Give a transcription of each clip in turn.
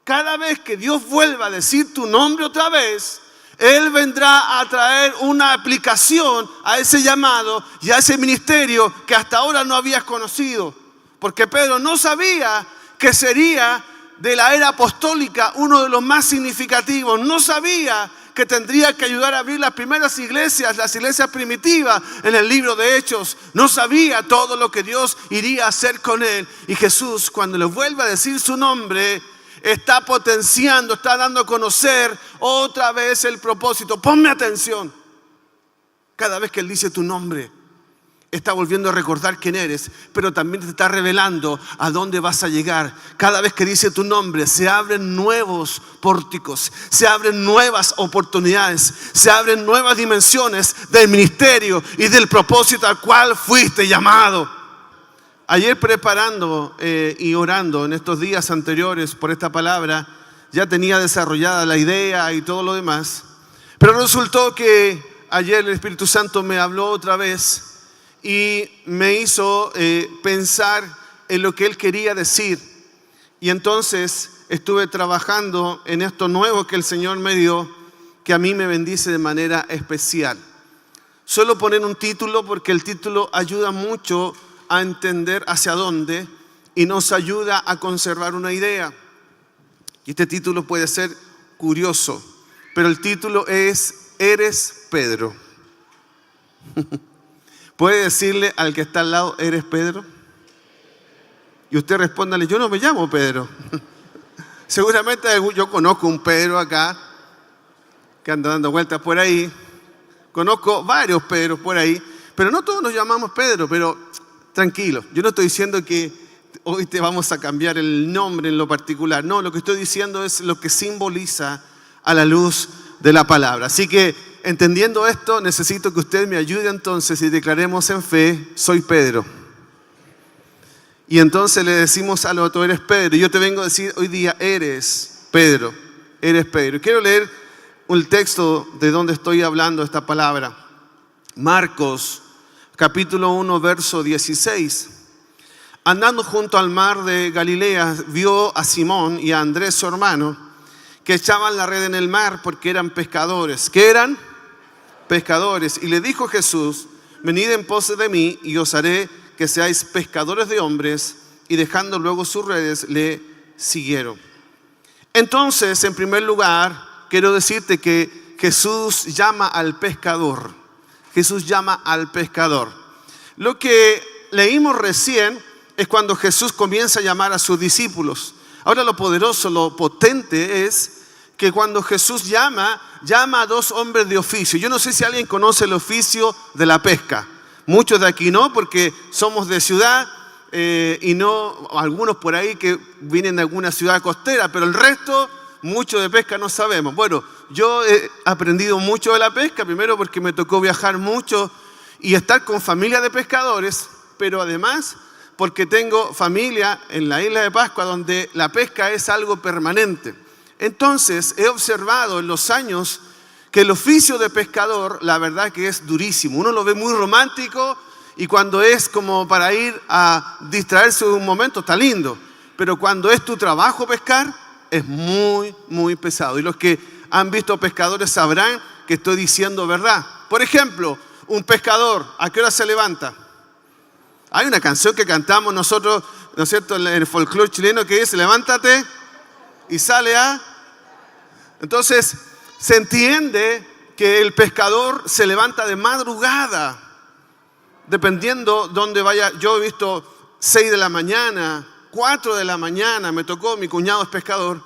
cada vez que Dios vuelva a decir tu nombre otra vez, Él vendrá a traer una aplicación a ese llamado y a ese ministerio que hasta ahora no habías conocido. Porque Pedro no sabía que sería de la era apostólica uno de los más significativos. No sabía que tendría que ayudar a abrir las primeras iglesias, las iglesias primitivas en el libro de Hechos. No sabía todo lo que Dios iría a hacer con él. Y Jesús, cuando le vuelve a decir su nombre, está potenciando, está dando a conocer otra vez el propósito. Ponme atención. Cada vez que Él dice tu nombre, está volviendo a recordar quién eres, pero también te está revelando a dónde vas a llegar. Cada vez que dice tu nombre, se abren nuevos pórticos, se abren nuevas oportunidades, se abren nuevas dimensiones del ministerio y del propósito al cual fuiste llamado. Ayer preparando y orando en estos días anteriores por esta palabra, ya tenía desarrollada la idea y todo lo demás, pero resultó que ayer el Espíritu Santo me habló otra vez y me hizo pensar en lo que Él quería decir. Y entonces estuve trabajando en esto nuevo que el Señor me dio, que a mí me bendice de manera especial. Suelo poner un título porque el título ayuda mucho a entender hacia dónde y nos ayuda a conservar una idea. Y este título puede ser curioso, pero el título es ¿Eres Pedro? ¿Puede decirle al que está al lado, ¿eres Pedro? Y usted respóndale, yo no me llamo Pedro. Seguramente yo conozco un Pedro acá, que anda dando vueltas por ahí. Conozco varios Pedros por ahí, pero no todos nos llamamos Pedro, pero tranquilo. Yo no estoy diciendo que hoy te vamos a cambiar el nombre en lo particular. No, lo que estoy diciendo es lo que simboliza a la luz de la palabra. Así que, entendiendo esto, necesito que usted me ayude entonces y declaremos en fe, soy Pedro. Y entonces le decimos al otro, eres Pedro. Y yo te vengo a decir hoy día, eres Pedro, eres Pedro. Y quiero leer un texto de donde estoy hablando esta palabra. Marcos, capítulo 1, verso 16. Andando junto al mar de Galilea, vio a Simón y a Andrés, su hermano, que echaban la red en el mar porque eran pescadores. ¿Qué eran? Pescadores. Y le dijo Jesús, venid en pos de mí y os haré que seáis pescadores de hombres. Y dejando luego sus redes, le siguieron. Entonces, en primer lugar, quiero decirte que Jesús llama al pescador. Jesús llama al pescador. Lo que leímos recién es cuando Jesús comienza a llamar a sus discípulos. Ahora lo poderoso, lo potente es que cuando Jesús llama a dos hombres de oficio. Yo no sé si alguien conoce el oficio de la pesca. Muchos de aquí no, porque somos de ciudad y no, algunos por ahí que vienen de alguna ciudad costera, pero el resto, mucho de pesca no sabemos. Bueno, yo he aprendido mucho de la pesca, primero porque me tocó viajar mucho y estar con familia de pescadores, pero además porque tengo familia en la isla de Pascua donde la pesca es algo permanente. Entonces he observado en los años que el oficio de pescador, la verdad que es durísimo. Uno lo ve muy romántico y cuando es como para ir a distraerse un momento está lindo. Pero cuando es tu trabajo pescar, es muy, muy pesado. Y los que han visto pescadores sabrán que estoy diciendo verdad. Por ejemplo, un pescador, ¿a qué hora se levanta? Hay una canción que cantamos nosotros, ¿no es cierto?, en el folclore chileno que dice, levántate y sale a... Entonces, se entiende que el pescador se levanta de madrugada, dependiendo dónde vaya. Yo he visto 6 de la mañana, 4 de la mañana, me tocó, mi cuñado es pescador,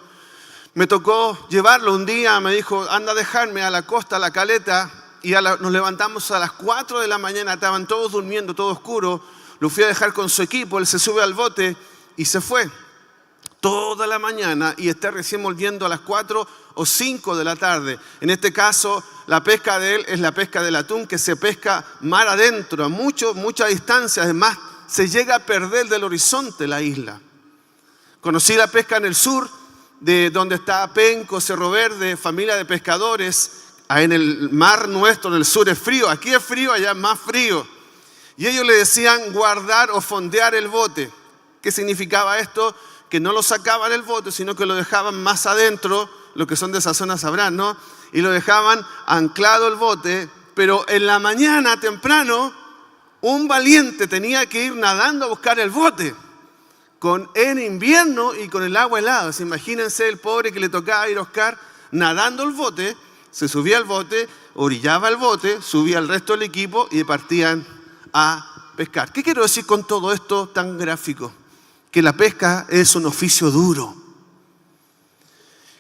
me tocó llevarlo un día, me dijo, anda a dejarme a la costa, a la caleta, y nos levantamos a las 4 de la mañana, estaban todos durmiendo, todo oscuro, lo fui a dejar con su equipo, él se sube al bote y se fue. Toda la mañana y está recién volviendo a las 4 o 5 de la tarde. En este caso, la pesca de él es la pesca del atún que se pesca mar adentro, a mucha distancia. Además, se llega a perder del horizonte la isla. Conocí la pesca en el sur, de donde está Penco, Cerro Verde, familia de pescadores. En el mar nuestro, en el sur es frío. Aquí es frío, allá es más frío. Y ellos le decían guardar o fondear el bote. ¿Qué significaba esto? que no lo sacaban del bote, sino que lo dejaban más adentro, los que son de esa zona sabrán, ¿no? Y lo dejaban anclado el bote, pero en la mañana temprano, un valiente tenía que ir nadando a buscar el bote, en invierno y con el agua helada. Imagínense el pobre que le tocaba ir a buscar nadando el bote, se subía al bote, orillaba el bote, subía el resto del equipo y partían a pescar. ¿Qué quiero decir con todo esto tan gráfico? Que la pesca es un oficio duro,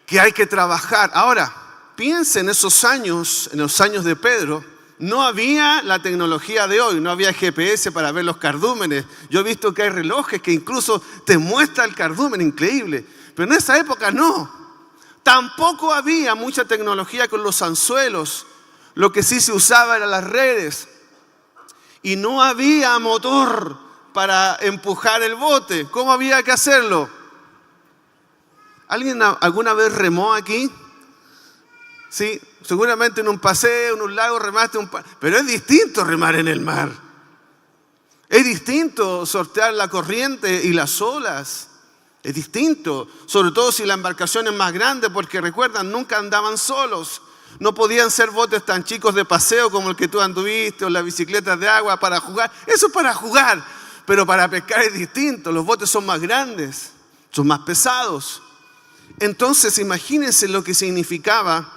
que hay que trabajar. Ahora, piensen en esos años, en los años de Pedro, no había la tecnología de hoy, no había GPS para ver los cardúmenes. Yo he visto que hay relojes que incluso te muestran el cardúmen, increíble. Pero en esa época no. Tampoco había mucha tecnología con los anzuelos. Lo que sí se usaba eran las redes. Y no había motor para empujar el bote. ¿Cómo había que hacerlo? ¿Alguien alguna vez remó aquí? Sí, seguramente en un paseo, en un lago remaste pero es distinto remar en el mar. Es distinto sortear la corriente y las olas. Es distinto, sobre todo si la embarcación es más grande, porque recuerdan, nunca andaban solos. No podían ser botes tan chicos de paseo como el que tú anduviste o las bicicletas de agua para jugar. Eso es para jugar, pero para pescar es distinto. Los botes son más grandes, son más pesados. Entonces imagínense lo que significaba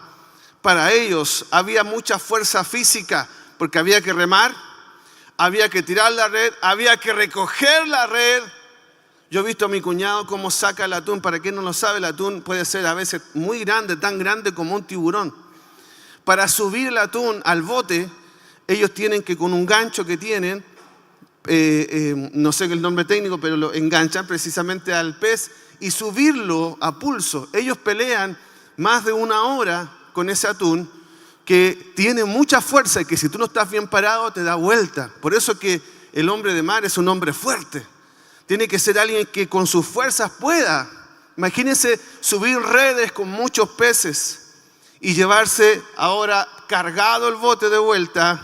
para ellos. Había mucha fuerza física porque había que remar, había que tirar la red, había que recoger la red. Yo he visto a mi cuñado cómo saca el atún. Para quien no lo sabe, el atún puede ser a veces muy grande, tan grande como un tiburón. Para subir el atún al bote, ellos tienen que, con un gancho que tienen, no sé el nombre técnico, pero lo enganchan precisamente al pez y subirlo a pulso. Ellos pelean más de 1 hora con ese atún que tiene mucha fuerza y que si tú no estás bien parado te da vuelta. Por eso que el hombre de mar es un hombre fuerte. Tiene que ser alguien que con sus fuerzas pueda. Imagínense subir redes con muchos peces y llevarse ahora cargado el bote de vuelta.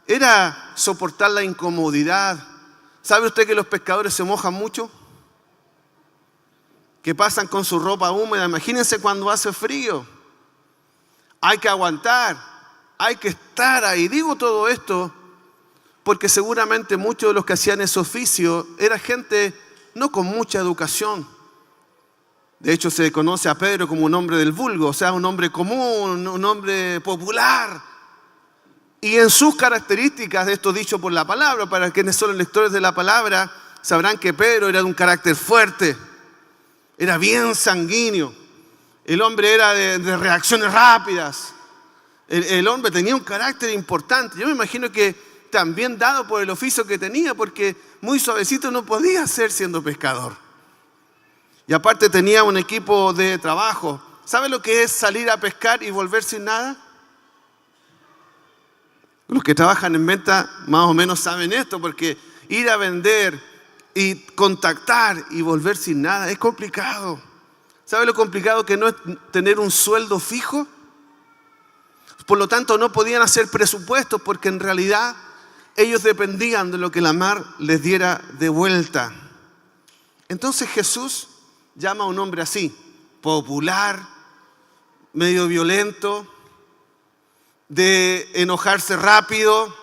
Era soportar la incomodidad. ¿Sabe usted que los pescadores se mojan mucho? Que pasan con su ropa húmeda. Imagínense cuando hace frío. Hay que aguantar, hay que estar ahí. Digo todo esto porque seguramente muchos de los que hacían ese oficio era gente no con mucha educación. De hecho, se conoce a Pedro como un hombre del vulgo, o sea, un hombre común, un hombre popular. Y en sus características, de esto dicho por la palabra, para quienes son lectores de la palabra, sabrán que Pedro era de un carácter fuerte, era bien sanguíneo. El hombre era de reacciones rápidas. El hombre tenía un carácter importante. Yo me imagino que también dado por el oficio que tenía, porque muy suavecito no podía ser siendo pescador. Y aparte tenía un equipo de trabajo. ¿Sabe lo que es salir a pescar y volver sin nada? Los que trabajan en venta más o menos saben esto, porque ir a vender y contactar y volver sin nada es complicado. ¿Sabe lo complicado que no es tener un sueldo fijo? Por lo tanto, no podían hacer presupuestos porque en realidad ellos dependían de lo que la mar les diera de vuelta. Entonces Jesús llama a un hombre así, popular, medio violento, de enojarse rápido,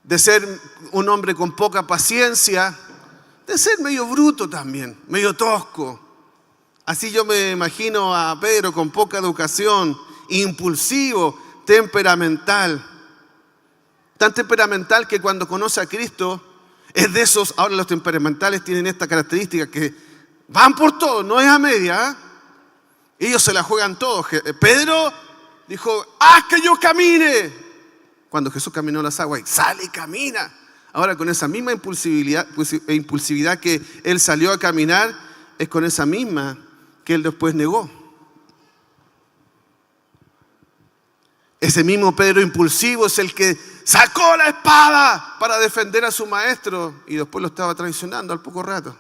de ser un hombre con poca paciencia, de ser medio bruto también, medio tosco. Así yo me imagino a Pedro con poca educación, impulsivo, temperamental. Tan temperamental que cuando conoce a Cristo es de esos. Ahora los temperamentales tienen esta característica que van por todo, no es a media, ¿eh? Ellos se la juegan todos. Pedro dijo, ¡haz que yo camine! Cuando Jesús caminó las aguas, sale y camina. Ahora con esa misma impulsividad que él salió a caminar, es con esa misma que él después negó. Ese mismo Pedro impulsivo es el que sacó la espada para defender a su maestro y después lo estaba traicionando al poco rato.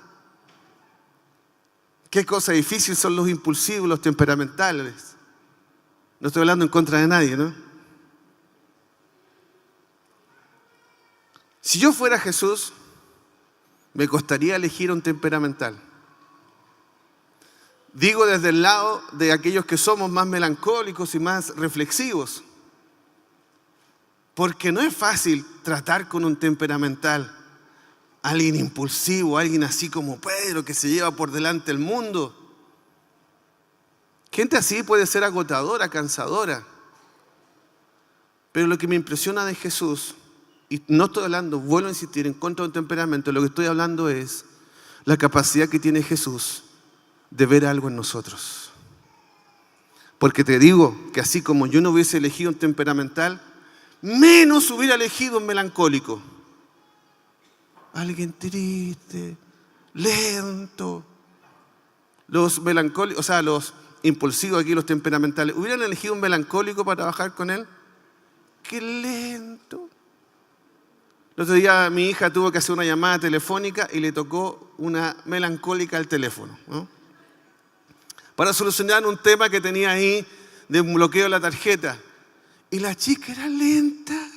Qué cosa difícil son los impulsivos, los temperamentales. No estoy hablando en contra de nadie, ¿no? Si yo fuera Jesús, me costaría elegir un temperamental. Digo desde el lado de aquellos que somos más melancólicos y más reflexivos. Porque no es fácil tratar con un temperamental, alguien impulsivo, alguien así como Pedro que se lleva por delante el mundo. Gente así puede ser agotadora, cansadora. Pero lo que me impresiona de Jesús, y no estoy hablando, vuelvo a insistir, en contra de un temperamento, lo que estoy hablando es la capacidad que tiene Jesús de ver algo en nosotros. Porque te digo que así como yo no hubiese elegido un temperamental, menos hubiera elegido un melancólico. Alguien triste, lento. Los melancólicos, o sea, los impulsivos aquí, los temperamentales, ¿hubieran elegido un melancólico para trabajar con él? ¡Qué lento! El otro día mi hija tuvo que hacer una llamada telefónica y le tocó una melancólica al teléfono, ¿no? Para solucionar un tema que tenía ahí de un bloqueo de la tarjeta. Y la chica era lenta.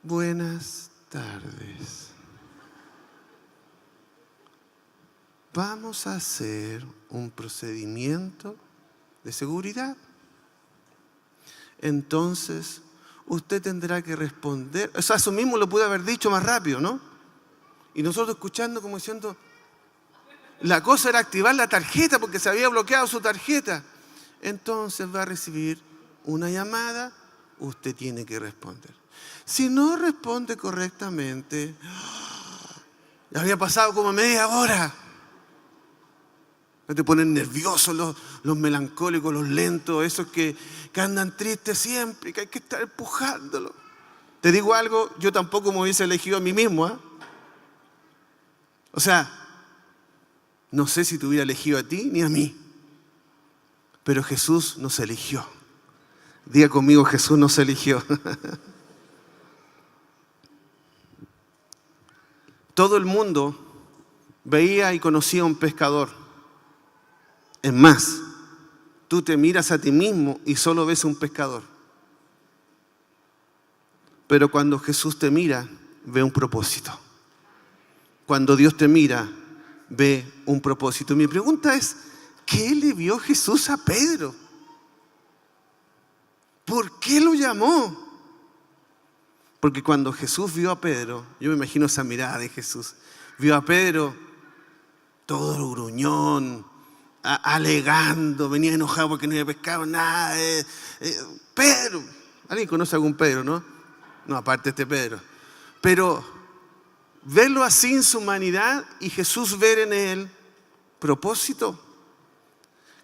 Buenas tardes. Vamos a hacer un procedimiento de seguridad. Entonces, usted tendrá que responder. O sea, eso mismo lo pude haber dicho más rápido, ¿no? Y nosotros escuchando como diciendo, la cosa era activar la tarjeta porque se había bloqueado su tarjeta. Entonces va a recibir una llamada, usted tiene que responder. Si no responde correctamente, ya había pasado como media hora. Te ponen nerviosos los melancólicos, los lentos, esos que andan tristes siempre, que hay que estar empujándolo. Te digo algo, yo tampoco me hubiese elegido a mí mismo, ¿eh? O sea, no sé si te hubiera elegido a ti ni a mí, pero Jesús nos eligió. Diga conmigo, Jesús nos eligió. Todo el mundo veía y conocía a un pescador. Es más, tú te miras a ti mismo y solo ves a un pescador. Pero cuando Jesús te mira, ve un propósito. Cuando Dios te mira, ve un propósito. Mi pregunta es, ¿qué le vio Jesús a Pedro? ¿Por qué lo llamó? Porque cuando Jesús vio a Pedro, yo me imagino esa mirada de Jesús, vio a Pedro todo gruñón, alegando, venía enojado porque no había pescado nada. Pedro, ¿alguien conoce a algún Pedro, no? No, aparte de este Pedro. Pero verlo así en su humanidad y Jesús ver en él propósito.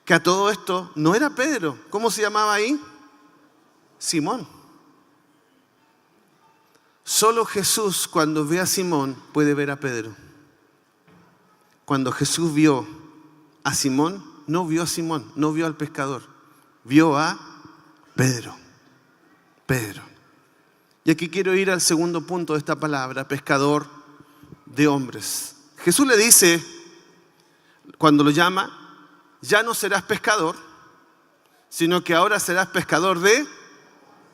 Que a todo esto no era Pedro. ¿Cómo se llamaba ahí? Simón. Solo Jesús, cuando ve a Simón, puede ver a Pedro. Cuando Jesús vio a Simón, no vio a Simón, no vio al pescador, vio a Pedro. Pedro. Y aquí quiero ir al segundo punto de esta palabra, pescador de hombres. Jesús le dice, cuando lo llama, ya no serás pescador, sino que ahora serás pescador de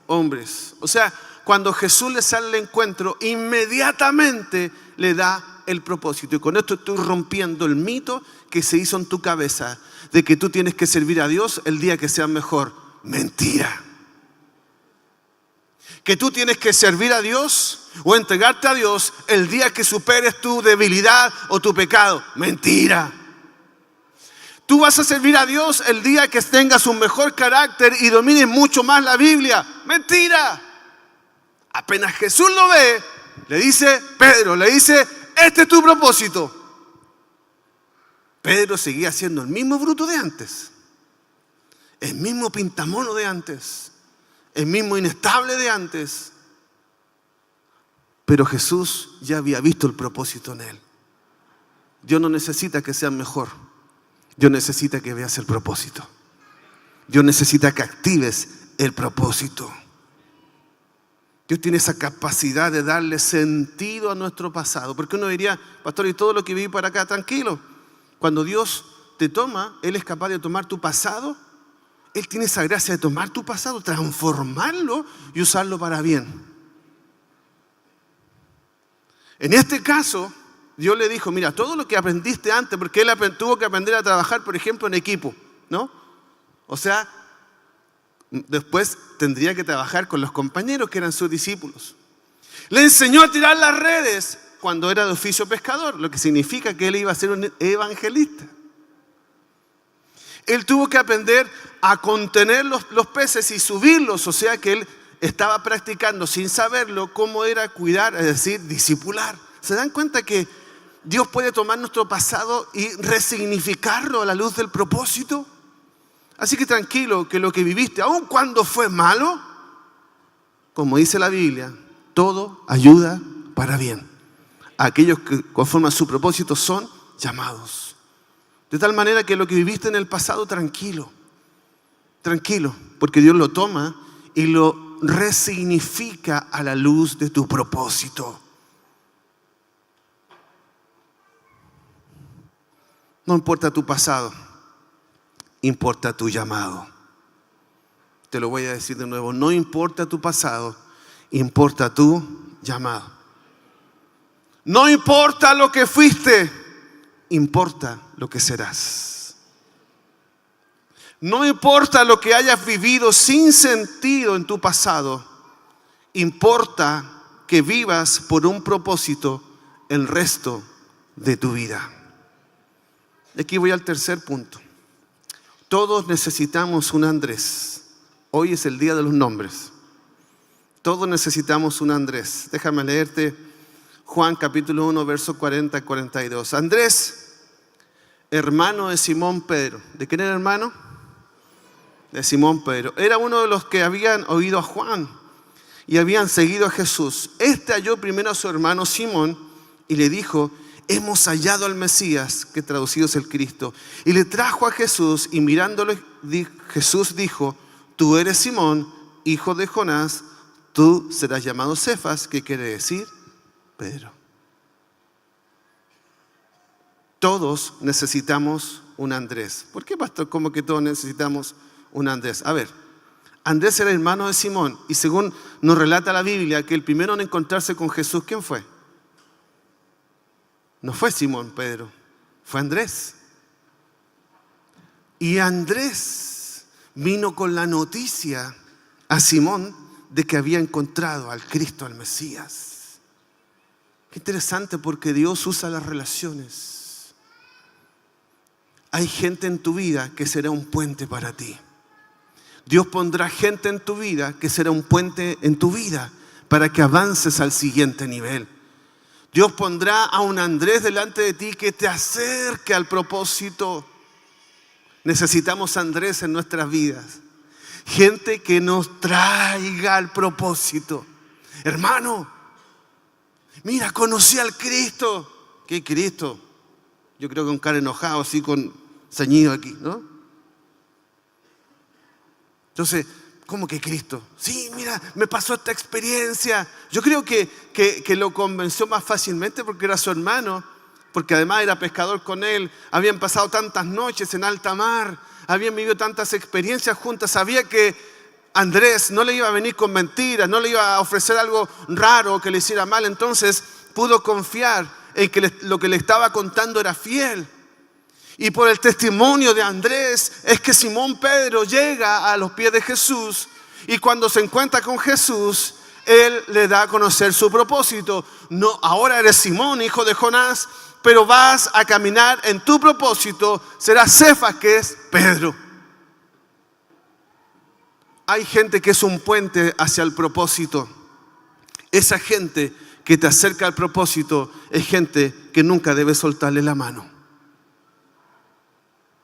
hombres. O sea, cuando Jesús le sale al encuentro, inmediatamente le da el propósito. Y con esto estoy rompiendo el mito que se hizo en tu cabeza de que tú tienes que servir a Dios el día que seas mejor. Mentira. Que tú tienes que servir a Dios o entregarte a Dios el día que superes tu debilidad o tu pecado. Mentira. Tú vas a servir a Dios el día que tengas un mejor carácter y domines mucho más la Biblia. Mentira. Apenas Jesús lo ve, le dice, Pedro, le dice, este es tu propósito. Pedro seguía siendo el mismo bruto de antes, el mismo pintamono de antes, el mismo inestable de antes. Pero Jesús ya había visto el propósito en él. Dios no necesita que seas mejor. Dios necesita que veas el propósito. Dios necesita que actives el propósito. Dios tiene esa capacidad de darle sentido a nuestro pasado. Porque uno diría, pastor, y todo lo que viví para acá, tranquilo. Cuando Dios te toma, Él es capaz de tomar tu pasado. Él tiene esa gracia de tomar tu pasado, transformarlo y usarlo para bien. En este caso, Dios le dijo, mira, todo lo que aprendiste antes, porque él tuvo que aprender a trabajar, por ejemplo, en equipo, ¿no? O sea, después tendría que trabajar con los compañeros que eran sus discípulos. Le enseñó a tirar las redes cuando era de oficio pescador, lo que significa que él iba a ser un evangelista. Él tuvo que aprender a contener los peces y subirlos, o sea que él estaba practicando sin saberlo cómo era cuidar, es decir, discipular. ¿Se dan cuenta que Dios puede tomar nuestro pasado y resignificarlo a la luz del propósito? Así que tranquilo, que lo que viviste, aun cuando fue malo, como dice la Biblia, todo ayuda para bien. Aquellos que conforme a su propósito son llamados. De tal manera que lo que viviste en el pasado, tranquilo, porque Dios lo toma y lo resignifica a la luz de tu propósito. No importa tu pasado, importa tu llamado. Te lo voy a decir de nuevo, no importa tu pasado, importa tu llamado. No importa lo que fuiste, importa lo que serás. No importa lo que hayas vivido sin sentido en tu pasado, importa que vivas por un propósito el resto de tu vida. Aquí voy al tercer punto. Todos necesitamos un Andrés. Hoy es el día de los nombres. Todos necesitamos un Andrés. Déjame leerte Juan capítulo 1, versos 40 y 42. Andrés, hermano de Simón Pedro. ¿De quién era hermano? De Simón Pedro. Era uno de los que habían oído a Juan y habían seguido a Jesús. Este halló primero a su hermano Simón y le dijo: hemos hallado al Mesías, que traducido es el Cristo. Y le trajo a Jesús y mirándole, Jesús dijo: tú eres Simón, hijo de Jonás, tú serás llamado Cefas, que quiere decir Pedro. Todos necesitamos un Andrés. ¿Por qué, pastor? ¿Cómo que todos necesitamos un Andrés? A ver, Andrés era hermano de Simón y según nos relata la Biblia que el primero en encontrarse con Jesús, ¿quién fue? No fue Simón Pedro, fue Andrés. Y Andrés vino con la noticia a Simón de que había encontrado al Cristo, al Mesías. Qué interesante, porque Dios usa las relaciones. Hay gente en tu vida que será un puente para ti. Dios pondrá gente en tu vida que será un puente en tu vida para que avances al siguiente nivel. Dios pondrá a un Andrés delante de ti que te acerque al propósito. Necesitamos Andrés en nuestras vidas. Gente que nos traiga al propósito. Hermano, mira, conocí al Cristo. ¿Qué Cristo? Yo creo que un cara enojado, así con ceñido aquí, ¿no? Entonces, ¿cómo que Cristo? Sí, mira, me pasó esta experiencia. Yo creo que lo convenció más fácilmente porque era su hermano, porque además era pescador con él. Habían pasado tantas noches en alta mar, habían vivido tantas experiencias juntas. Sabía que Andrés no le iba a venir con mentiras, no le iba a ofrecer algo raro que le hiciera mal. Entonces pudo confiar en que lo que le estaba contando era fiel. Y por el testimonio de Andrés es que Simón Pedro llega a los pies de Jesús y cuando se encuentra con Jesús, él le da a conocer su propósito. No, ahora eres Simón, hijo de Jonás, pero vas a caminar en tu propósito, serás Cefas, que es Pedro. Hay gente que es un puente hacia el propósito. Esa gente que te acerca al propósito es gente que nunca debe soltarle la mano.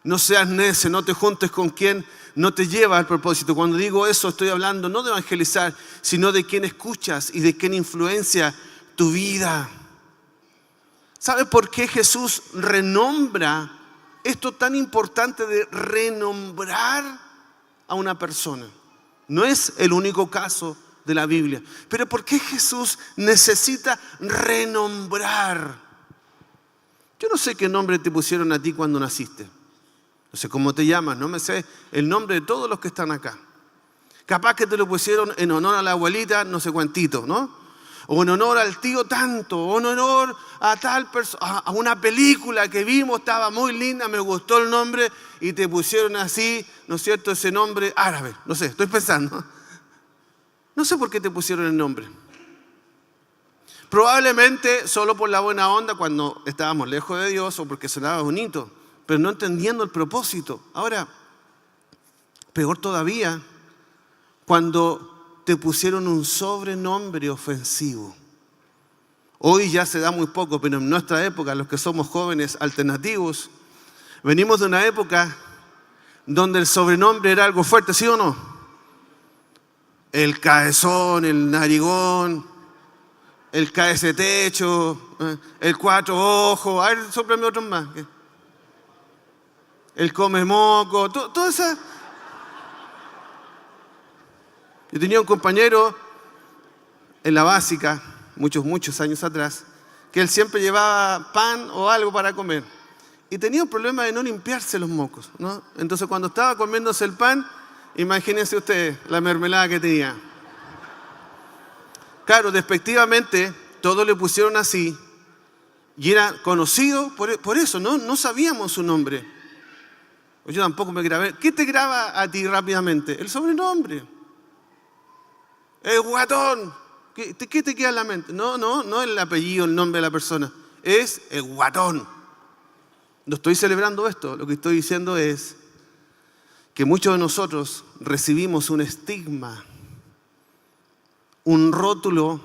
No seas necio, no te juntes con quien no te lleva al propósito. Cuando digo eso estoy hablando no de evangelizar, sino de quién escuchas y de quién influencia tu vida. ¿Sabe por qué Jesús renombra esto tan importante de renombrar a una persona? No es el único caso de la Biblia. Pero ¿por qué Jesús necesita renombrar? Yo no sé qué nombre te pusieron a ti cuando naciste. No sé cómo te llamas, no me sé el nombre de todos los que están acá. Capaz que te lo pusieron en honor a la abuelita, no sé cuántito, ¿no? o en honor al tío tanto, o en honor a tal persona, a una película que vimos, estaba muy linda, me gustó el nombre y te pusieron así, ¿no es cierto?, ese nombre árabe. No sé, estoy pensando. No sé por qué te pusieron el nombre. Probablemente solo por la buena onda cuando estábamos lejos de Dios o porque sonaba bonito, pero no entendiendo el propósito. Ahora, peor todavía, cuando te pusieron un sobrenombre ofensivo. Hoy ya se da muy poco, pero en nuestra época, los que somos jóvenes alternativos, venimos de una época donde el sobrenombre era algo fuerte, ¿sí o no? El cabezón, el narigón, el cabeza techo, el cuatro ojos, a ver, sóplame otros más. El come moco, todo eso. Yo tenía un compañero en la básica, muchos años atrás, que él siempre llevaba pan o algo para comer. Y tenía un problema de no limpiarse los mocos, ¿no? Entonces cuando estaba comiéndose el pan, imagínense ustedes la mermelada que tenía. Claro, despectivamente, todos le pusieron así y era conocido por eso, ¿no? No sabíamos su nombre. Yo tampoco me grabé. ¿Qué te graba a ti rápidamente? El sobrenombre. El guatón. ¿Qué te queda en la mente? No el apellido, el nombre de la persona. Es el guatón. No estoy celebrando esto. Lo que estoy diciendo es que muchos de nosotros recibimos un estigma, un rótulo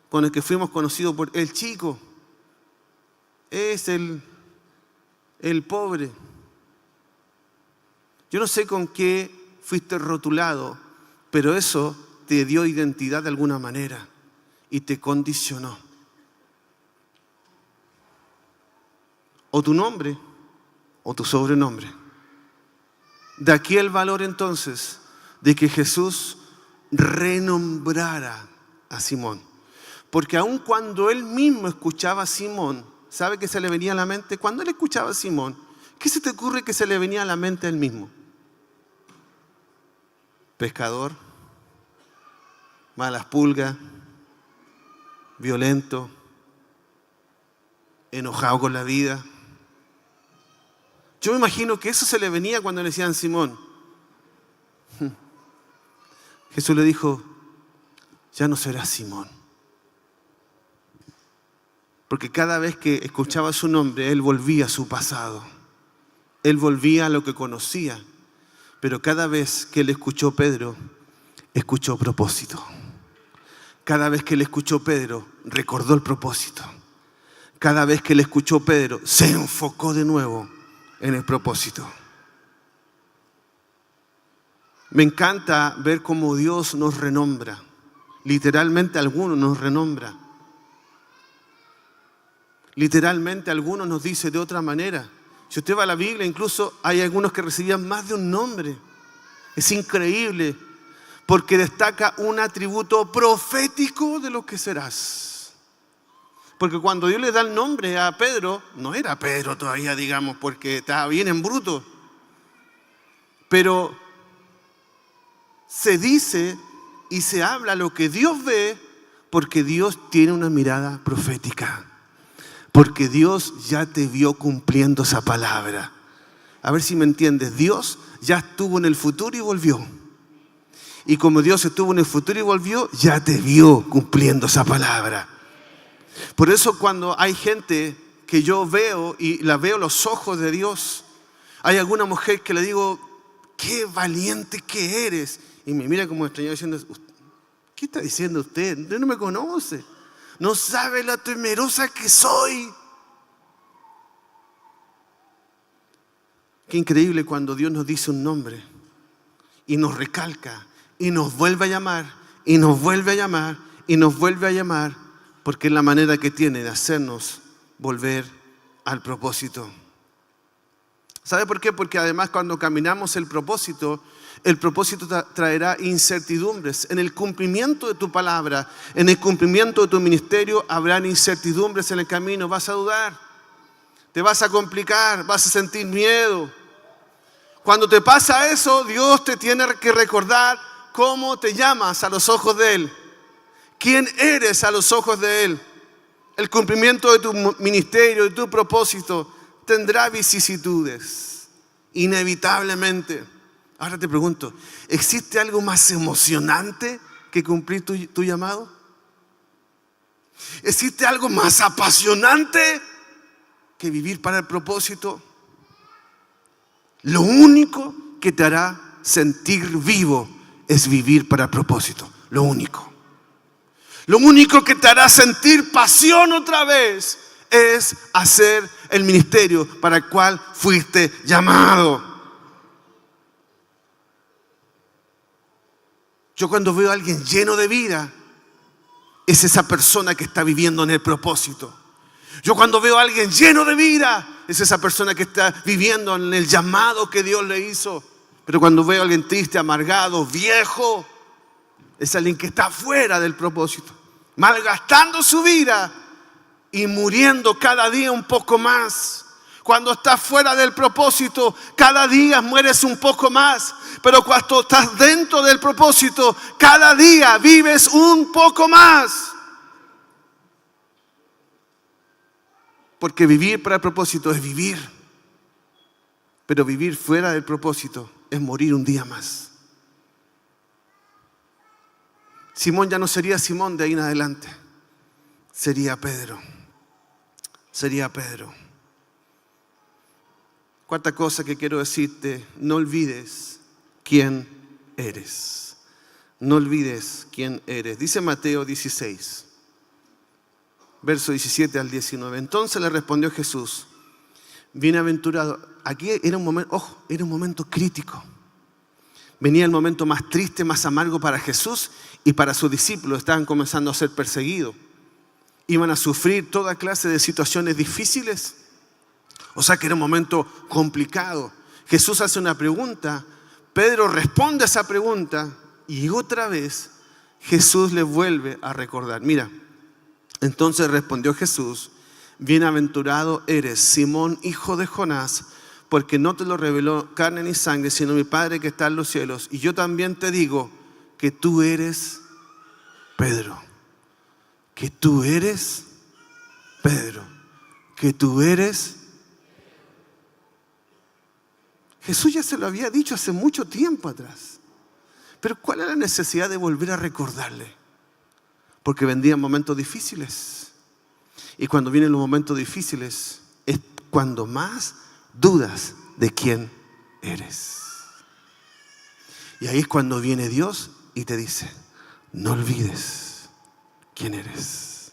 con el que fuimos conocidos por el chico. Es el pobre. Yo no sé con qué fuiste rotulado, pero eso te dio identidad de alguna manera y te condicionó. O tu nombre o tu sobrenombre. De aquí el valor entonces de que Jesús renombrara a Simón. Porque aun cuando él mismo escuchaba a Simón, ¿sabe qué se le venía a la mente? Cuando él escuchaba a Simón, ¿qué se te ocurre que se le venía a la mente a él mismo? Pescador, malas pulgas, violento, enojado con la vida. Yo me imagino que eso se le venía cuando le decían Simón. Jesús le dijo, ya no serás Simón. Porque cada vez que escuchaba su nombre, él volvía a su pasado. Él volvía a lo que conocía. Pero cada vez que le escuchó Pedro, escuchó propósito. Cada vez que le escuchó Pedro, recordó el propósito. Cada vez que le escuchó Pedro, se enfocó de nuevo en el propósito. Me encanta ver cómo Dios nos renombra. Literalmente algunos nos renombra. Literalmente algunos nos dice de otra manera. Si usted va a la Biblia, incluso hay algunos que recibían más de un nombre. Es increíble, porque destaca un atributo profético de lo que serás. Porque cuando Dios le da el nombre a Pedro, no era Pedro todavía, digamos, porque estaba bien en bruto. Pero se dice y se habla lo que Dios ve, porque Dios tiene una mirada profética. Porque Dios ya te vio cumpliendo esa palabra. A ver si me entiendes. Dios ya estuvo en el futuro y volvió. Y como Dios estuvo en el futuro y volvió, ya te vio cumpliendo esa palabra. Por eso cuando hay gente que yo veo y la veo los ojos de Dios, hay alguna mujer que le digo, qué valiente que eres. Y me mira como extrañado diciendo, ¿qué está diciendo usted? Usted no me conoce. No sabe la temerosa que soy. Qué increíble cuando Dios nos dice un nombre y nos recalca y nos vuelve a llamar y nos vuelve a llamar y nos vuelve a llamar, porque es la manera que tiene de hacernos volver al propósito. ¿Sabe por qué? Porque además cuando caminamos el propósito traerá incertidumbres. En el cumplimiento de tu palabra, en el cumplimiento de tu ministerio, habrán incertidumbres en el camino. Vas a dudar, te vas a complicar, vas a sentir miedo. Cuando te pasa eso, Dios te tiene que recordar cómo te llamas a los ojos de Él. quién eres a los ojos de Él. El cumplimiento de tu ministerio, de tu propósito, tendrá vicisitudes, inevitablemente. Ahora te pregunto, ¿existe algo más emocionante que cumplir tu llamado? ¿Existe algo más apasionante que vivir para el propósito? Lo único que te hará sentir vivo es vivir para el propósito. Lo único. Lo único que te hará sentir pasión otra vez es hacer el ministerio para el cual fuiste llamado. Yo cuando veo a alguien lleno de vida, es esa persona que está viviendo en el propósito. Yo cuando veo a alguien lleno de vida, es esa persona que está viviendo en el llamado que Dios le hizo. Pero cuando veo a alguien triste, amargado, viejo, es alguien que está fuera del propósito, malgastando su vida y muriendo cada día un poco más. Cuando estás fuera del propósito, cada día mueres un poco más. Pero cuando estás dentro del propósito, cada día vives un poco más. Porque vivir para el propósito es vivir. Pero vivir fuera del propósito es morir un día más. Simón ya no sería Simón de ahí en adelante. Sería Pedro. Sería Pedro. Cuarta cosa que quiero decirte, no olvides quién eres. No olvides quién eres. Dice Mateo 16, verso 17 al 19. Entonces le respondió Jesús, bienaventurado. Aquí era un momento, ojo, era un momento crítico. Venía el momento más triste, más amargo para Jesús y para sus discípulos. Estaban comenzando a ser perseguidos. Iban a sufrir toda clase de situaciones difíciles. O sea que era un momento complicado. Jesús hace una pregunta, Pedro responde a esa pregunta y otra vez Jesús le vuelve a recordar. Mira, entonces respondió Jesús, bienaventurado eres, Simón, hijo de Jonás, porque no te lo reveló carne ni sangre, sino mi Padre que está en los cielos. Y yo también te digo que tú eres Pedro. Que tú eres Pedro. Que tú eres. Jesús ya se lo había dicho hace mucho tiempo atrás. Pero ¿cuál era la necesidad de volver a recordarle? Porque vendrían momentos difíciles. Y cuando vienen los momentos difíciles es cuando más dudas de quién eres. Y ahí es cuando viene Dios y te dice, no olvides quién eres.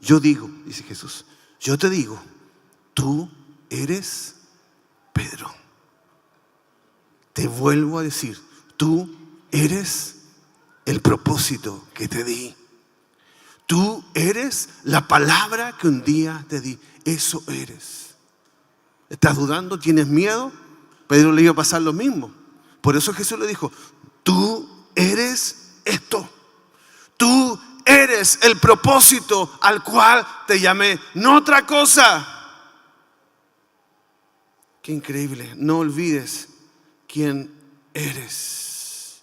Yo digo, dice Jesús, yo te digo, tú eres Pedro. Te vuelvo a decir, tú eres el propósito que te di. Tú eres la palabra que un día te di. Eso eres. ¿Estás dudando? ¿Tienes miedo? Pedro le iba a pasar lo mismo. Por eso Jesús le dijo, tú eres esto. Tú eres el propósito al cual te llamé, no otra cosa. Qué increíble. No olvides quién eres.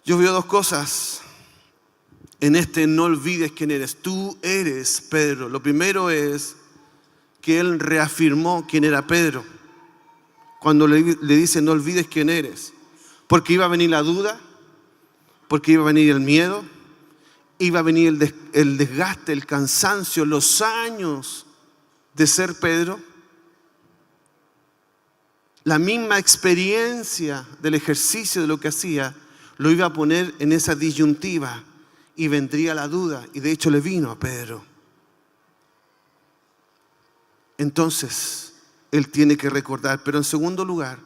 Yo veo dos cosas en este no olvides quién eres. Tú eres Pedro. Lo primero es que él reafirmó quién era Pedro. Cuando le dice no olvides quién eres. Porque iba a venir la duda, porque iba a venir el miedo, iba a venir el desgaste, el cansancio, los años de ser Pedro. La misma experiencia del ejercicio de lo que hacía lo iba a poner en esa disyuntiva y vendría la duda, y de hecho le vino a Pedro. Entonces él tiene que recordar, pero en segundo lugar,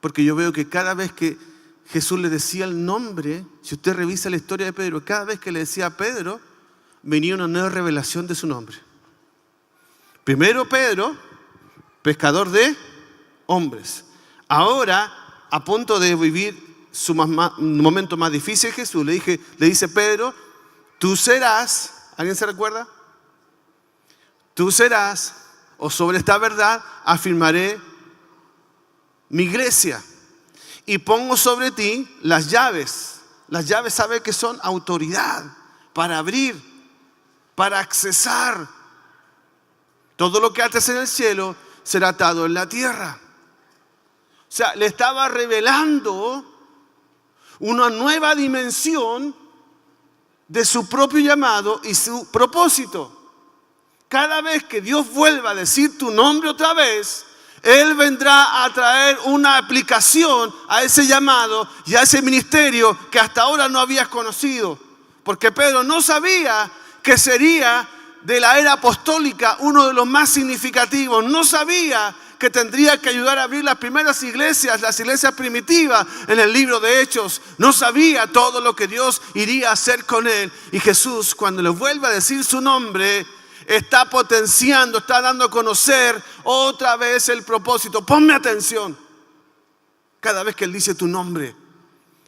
porque yo veo que cada vez que Jesús le decía el nombre, si usted revisa la historia de Pedro, cada vez que le decía a Pedro, venía una nueva revelación de su nombre. Primero Pedro, pescador de hombres. Ahora, a punto de vivir su momento más difícil, Jesús le dice Pedro, tú serás, ¿alguien se recuerda? Tú serás, o sobre esta verdad afirmaré mi iglesia y pongo sobre ti las llaves Las llaves, ¿sabe qué son? Autoridad para abrir, para accesar. Todo lo que ates en el cielo será atado en la tierra. O sea, le estaba revelando una nueva dimensión de su propio llamado y su propósito. Cada vez que Dios vuelva a decir tu nombre otra vez, Él vendrá a traer una aplicación a ese llamado y a ese ministerio que hasta ahora no habías conocido. Porque Pedro no sabía que sería de la era apostólica uno de los más significativos. No sabía que tendría que ayudar a abrir las primeras iglesias, las iglesias primitivas en el libro de Hechos. No sabía todo lo que Dios iría a hacer con él. Y Jesús, cuando le vuelve a decir su nombre, está potenciando, está dando a conocer otra vez el propósito. Ponme atención. Cada vez que Él dice tu nombre,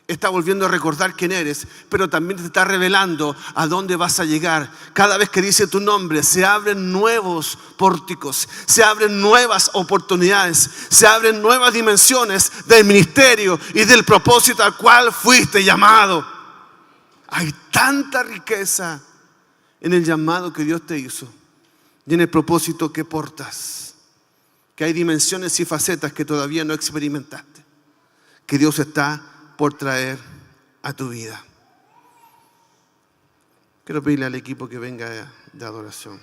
está volviendo a recordar quién eres, pero también te está revelando a dónde vas a llegar. Cada vez que dice tu nombre, se abren nuevos pórticos, se abren nuevas oportunidades, se abren nuevas dimensiones del ministerio y del propósito al cual fuiste llamado. Hay tanta riqueza en el llamado que Dios te hizo y en el propósito que portas, que hay dimensiones y facetas que todavía no experimentaste, que Dios está por traer a tu vida. Quiero pedirle al equipo que venga de adoración.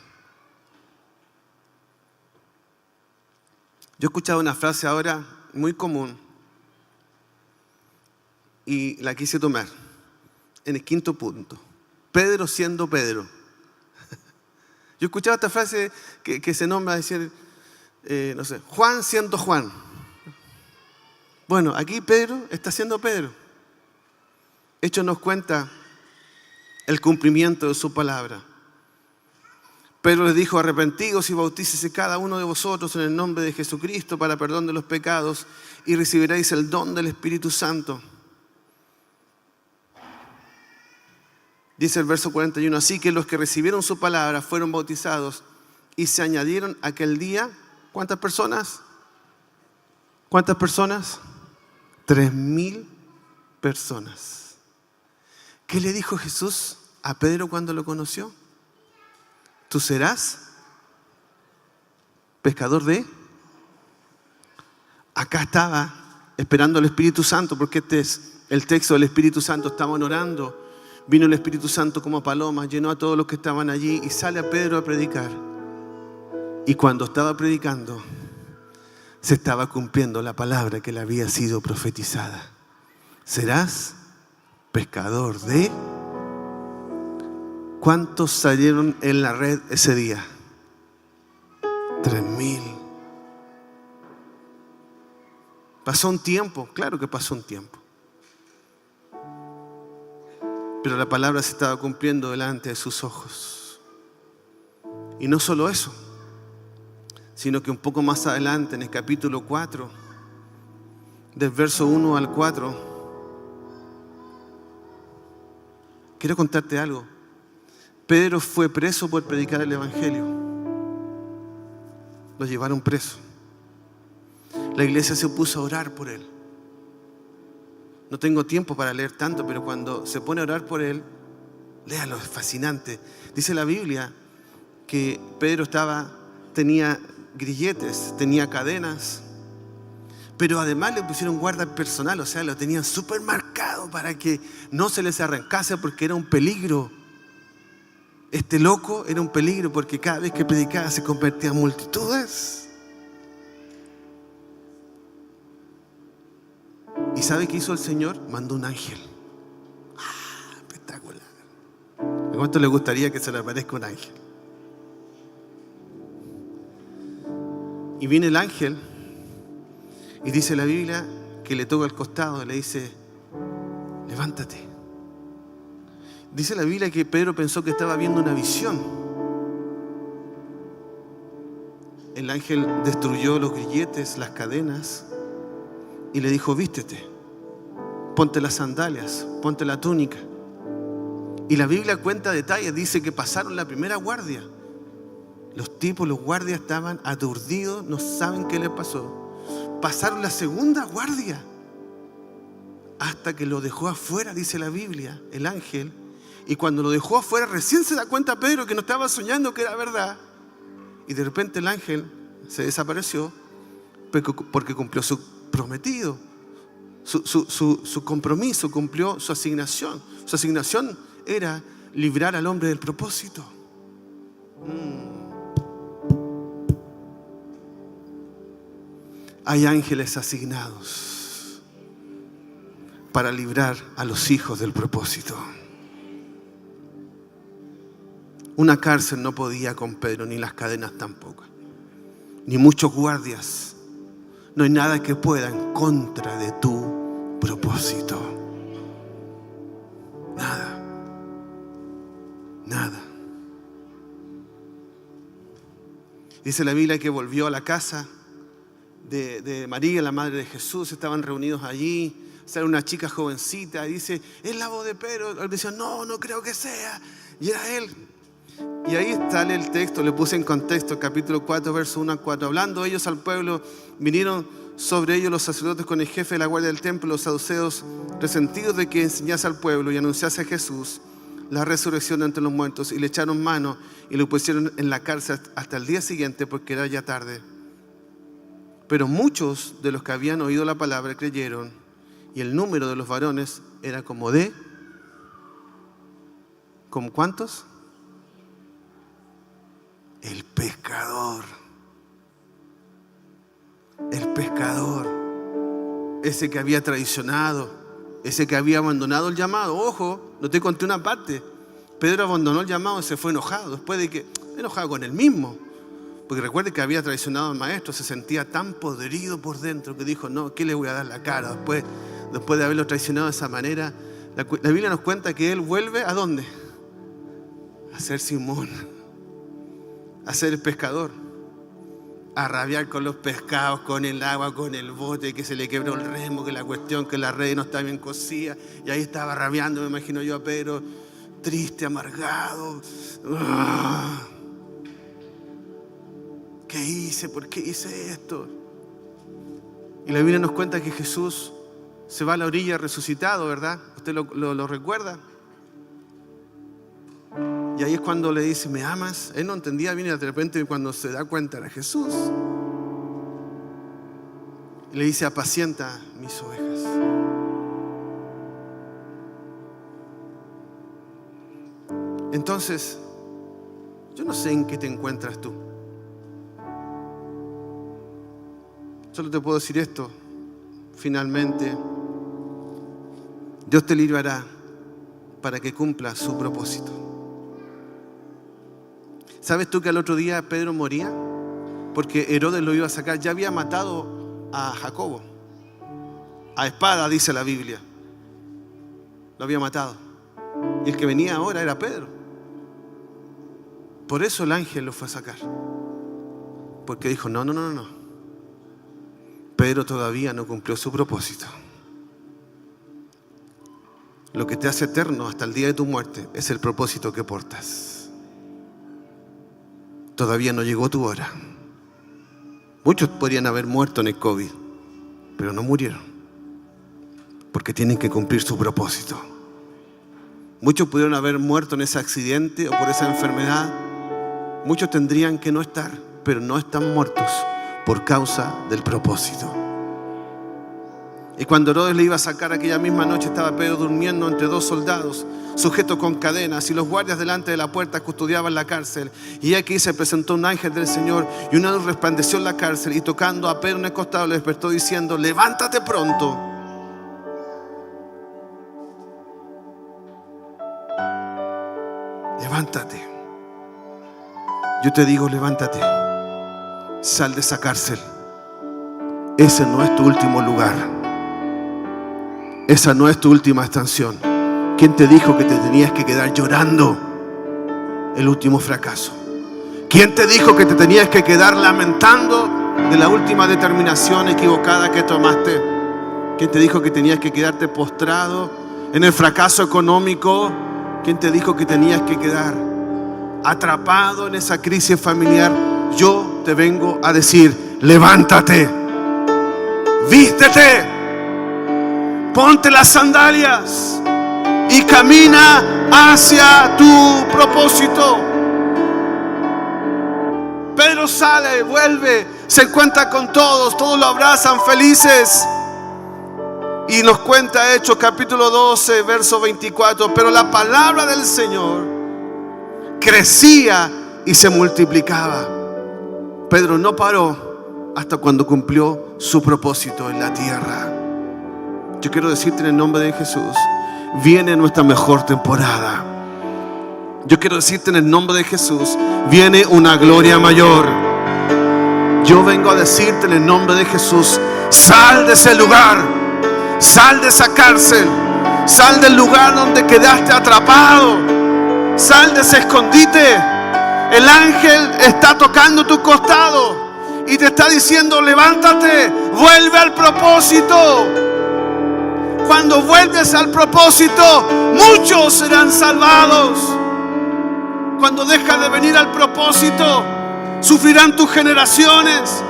Yo he escuchado una frase ahora muy común y la quise tomar en el 5.º punto. Pedro siendo Pedro. Yo he escuchado esta frase que se nombra decir, no sé, Juan siendo Juan. Bueno, aquí Pedro está siendo Pedro. Hechos nos cuenta el cumplimiento de su palabra. Pedro les dijo, arrepentíos y bautícese cada uno de vosotros en el nombre de Jesucristo para perdón de los pecados y recibiréis el don del Espíritu Santo. Dice el verso 41, así que los que recibieron su palabra fueron bautizados y se añadieron aquel día, ¿cuántas personas? ¿Cuántas personas? 3.000 personas. ¿Qué le dijo Jesús a Pedro cuando lo conoció? Tú serás pescador de... Acá estaba esperando al Espíritu Santo, porque este es el texto del Espíritu Santo. Estaban orando, vino el Espíritu Santo como paloma, llenó a todos los que estaban allí y sale a Pedro a predicar. Y cuando estaba predicando, se estaba cumpliendo la palabra que le había sido profetizada. Serás pescador de... ¿Cuántos salieron en la red ese día? 3.000. Pasó un tiempo, claro que pasó un tiempo. Pero la palabra se estaba cumpliendo delante de sus ojos. Y no solo eso, sino que un poco más adelante, en el capítulo 4, del verso 1 al 4, quiero contarte algo. Pedro fue preso por predicar el Evangelio. Lo llevaron preso. La iglesia se puso a orar por él. No tengo tiempo para leer tanto, pero cuando se pone a orar por él, léalo, es fascinante. Dice la Biblia que Pedro tenía grilletes, tenía cadenas, pero además le pusieron guarda personal, o sea, lo tenían súper marcado para que no se les arrancase, porque era un peligro. Este loco era un peligro porque cada vez que predicaba se convertía en multitudes. ¿Y sabe qué hizo el Señor? Mandó un ángel. Espectacular. ¿A cuánto le gustaría que se le aparezca un ángel? Y viene el ángel y dice la Biblia que le toca al costado y le dice, levántate. Dice la Biblia que Pedro pensó que estaba viendo una visión. El ángel destruyó los grilletes, las cadenas y le dijo, vístete, ponte las sandalias, ponte la túnica. Y la Biblia cuenta detalles, dice que pasaron la primera guardia. Los guardias estaban aturdidos, no saben qué les pasó. Pasaron la segunda guardia. hasta que lo dejó afuera, dice la Biblia, el ángel. Y cuando lo dejó afuera, recién se da cuenta Pedro que no estaba soñando, que era verdad. Y de repente el ángel se desapareció porque cumplió su prometido, su compromiso, cumplió su asignación. Su asignación era librar al hombre del propósito. Hay ángeles asignados para librar a los hijos del propósito. Una cárcel no podía con Pedro, ni las cadenas tampoco, ni muchos guardias. No hay nada que pueda en contra de tu propósito. Nada. Nada. Dice la Biblia que volvió a la casa de María, la madre de Jesús. Estaban reunidos allí. Sale una chica jovencita y dice, es la voz de Pedro. Él decía, no creo que sea. Y era él. Y ahí sale el texto, le puse en contexto, capítulo 4, verso 1 a 4. Hablando ellos al pueblo, vinieron sobre ellos los sacerdotes con el jefe de la guardia del templo, los saduceos, resentidos de que enseñase al pueblo y anunciase a Jesús la resurrección de entre los muertos, y le echaron mano y lo pusieron en la cárcel hasta el día siguiente, porque era ya tarde. Pero muchos de los que habían oído la palabra creyeron, y el número de los varones era como ¿como cuántos? El pescador, ese que había traicionado, ese que había abandonado el llamado. Ojo, no te conté una parte. Pedro abandonó el llamado y se fue enojado, enojado con él mismo, porque recuerde que había traicionado al maestro. Se sentía tan podrido por dentro que dijo, no, ¿qué le voy a dar la cara? Después de haberlo traicionado de esa manera, la Biblia nos cuenta que él vuelve ¿a dónde? A ser Simón, a ser el pescador, a rabiar con los pescados, con el agua, con el bote, que se le quebró el remo, que la cuestión, que la red no está bien cosida. Y ahí estaba rabiando, me imagino yo a Pedro, triste, amargado. ¿Qué hice? ¿Por qué hice esto? Y la Biblia nos cuenta que Jesús se va a la orilla resucitado, ¿verdad? ¿Usted lo recuerda? Y ahí es cuando le dice, ¿me amas? Él no entendía bien y de repente cuando se da cuenta era Jesús. Y le dice, apacienta mis ovejas. Entonces, yo no sé en qué te encuentras tú. Solo te puedo decir esto. Finalmente, Dios te librará para que cumpla su propósito. ¿Sabes tú que al otro día Pedro moría? Porque Herodes lo iba a sacar. Ya había matado a Jacobo. A espada, dice la Biblia. Lo había matado. Y el que venía ahora era Pedro. Por eso el ángel lo fue a sacar. Porque dijo, no. Pedro todavía no cumplió su propósito. Lo que te hace eterno hasta el día de tu muerte es el propósito que portas. Todavía no llegó tu hora. Muchos podrían haber muerto en el COVID, pero no murieron, porque tienen que cumplir su propósito. Muchos pudieron haber muerto en ese accidente o por esa enfermedad. Muchos tendrían que no estar, pero no están muertos por causa del propósito. Y cuando Herodes le iba a sacar aquella misma noche, estaba Pedro durmiendo entre dos soldados, sujeto con cadenas, y los guardias delante de la puerta custodiaban la cárcel. Y aquí se presentó un ángel del Señor, y una luz resplandeció en la cárcel, y tocando a Pedro en el costado le despertó diciendo, levántate pronto. Levántate. Yo te digo, levántate. Sal de esa cárcel. Ese no es tu último lugar. Esa no es tu última estación. ¿Quién te dijo que te tenías que quedar llorando el último fracaso? ¿Quién te dijo que te tenías que quedar lamentando de la última determinación equivocada que tomaste? ¿Quién te dijo que tenías que quedarte postrado en el fracaso económico? ¿Quién te dijo que tenías que quedar atrapado en esa crisis familiar? Yo te vengo a decir, levántate, vístete, Ponte las sandalias y camina hacia tu propósito. Pedro sale, vuelve, se encuentra con todos, todos lo abrazan felices. Y nos cuenta Hechos capítulo 12, verso 24. Pero la palabra del Señor crecía y se multiplicaba. Pedro no paró hasta cuando cumplió su propósito en la tierra. Yo quiero decirte en el nombre de Jesús, viene nuestra mejor temporada. Yo quiero decirte en el nombre de Jesús, viene una gloria mayor. Yo vengo a decirte en el nombre de Jesús, sal de ese lugar, sal de esa cárcel, sal del lugar donde quedaste atrapado, sal de ese escondite. El ángel está tocando tu costado y te está diciendo, levántate, vuelve al propósito. Cuando vuelves al propósito, muchos serán salvados. Cuando dejas de venir al propósito, sufrirán tus generaciones.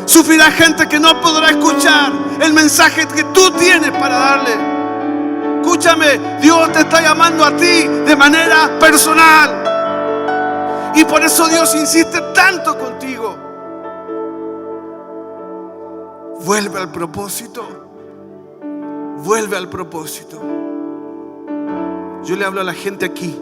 Sufrirá gente que no podrá escuchar el mensaje que tú tienes para darle. Escúchame, Dios te está llamando a ti de manera personal. Y por eso Dios insiste tanto contigo. Vuelve al propósito. Vuelve al propósito. Yo le hablo a la gente aquí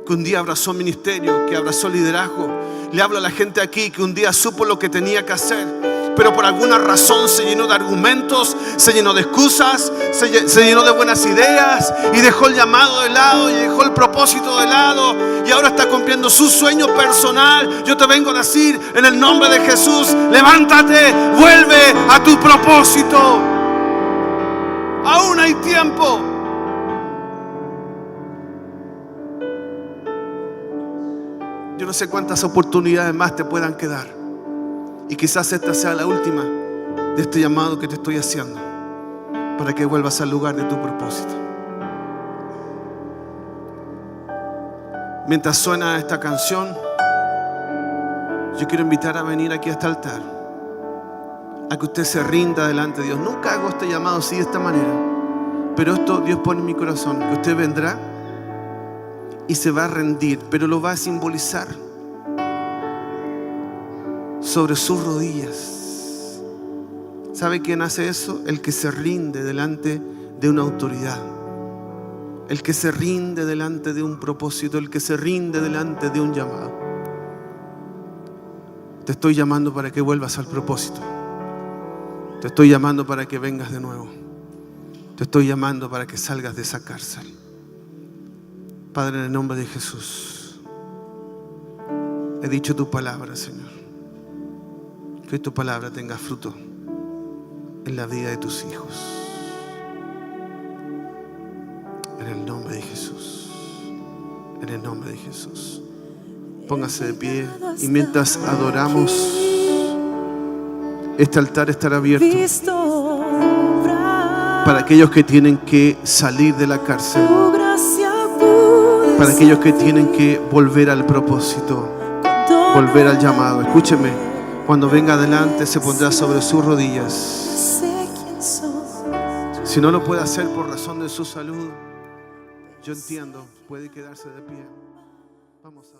que un día abrazó ministerio, que abrazó liderazgo. Le hablo a la gente aquí que un día supo lo que tenía que hacer, pero por alguna razón se llenó de argumentos, se llenó de excusas, se llenó de buenas ideas y dejó el llamado de lado y dejó el propósito de lado y ahora está cumpliendo su sueño personal. Yo te vengo a decir en el nombre de Jesús, levántate, vuelve a tu propósito. Aún hay tiempo. Yo no sé cuántas oportunidades más te puedan quedar. Y quizás esta sea la última de este llamado que te estoy haciendo para que vuelvas al lugar de tu propósito. Mientras suena esta canción, yo quiero invitar a venir aquí a este altar, a que usted se rinda delante de Dios. Nunca hago este llamado así de esta manera, pero esto Dios pone en mi corazón, que usted vendrá y se va a rendir, pero lo va a simbolizar sobre sus rodillas. ¿Sabe quién hace eso? El que se rinde delante de una autoridad, el que se rinde delante de un propósito, el que se rinde delante de un llamado. Te estoy llamando para que vuelvas al propósito. Te estoy llamando para que vengas de nuevo. Te estoy llamando para que salgas de esa cárcel. Padre, en el nombre de Jesús, he dicho tu palabra, Señor. Que tu palabra tenga fruto en la vida de tus hijos. En el nombre de Jesús. En el nombre de Jesús. Póngase de pie y mientras adoramos, este altar estará abierto para aquellos que tienen que salir de la cárcel, para aquellos que tienen que volver al propósito, volver al llamado. Escúcheme, cuando venga adelante se pondrá sobre sus rodillas. Si no lo puede hacer por razón de su salud, yo entiendo, puede quedarse de pie. Vamos a